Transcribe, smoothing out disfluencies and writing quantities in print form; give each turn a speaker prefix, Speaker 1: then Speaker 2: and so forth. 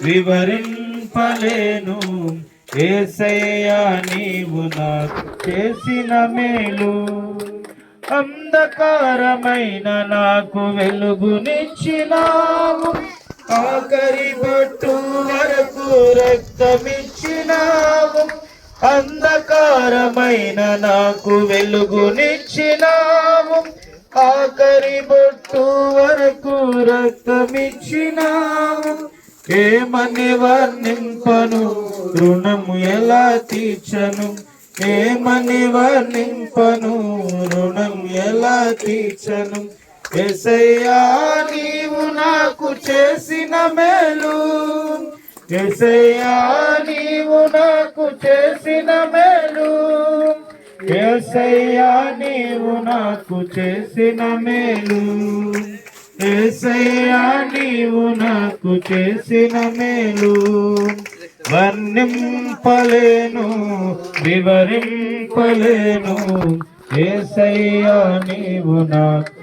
Speaker 1: వివరింపలేను. యేసయ్యా నీవు నాకు చేసిన మేలు, అంధకారమైన నాకు వెలుగునిచ్చినావు, ఆఖరి బొట్టు వరకు రక్తమిచ్చినావు. అంధకారమైన నాకు వెలుగునిచ్చినావు, ఆఖరి బొట్టు వరకు రక్తమిచ్చినావు. ఏమని వర్ణింపను, రుణము ఎలా తీర్చను? ఏమని వర్ణింపను, రుణం ఎలా తీర్చను? యేసయ్యా నీవు నాకు చేసిన మేలు, యేసయ్యా నీవు నాకు చేసిన మేలు, యేసయ్యా నీవు నాకు చేసిన మేలు, యేసయ్యా నీవు నాకు చేసిన మేలు. వర్ణింపలేను, వివరింపలేను, యేసయ్యా నీవు నాకు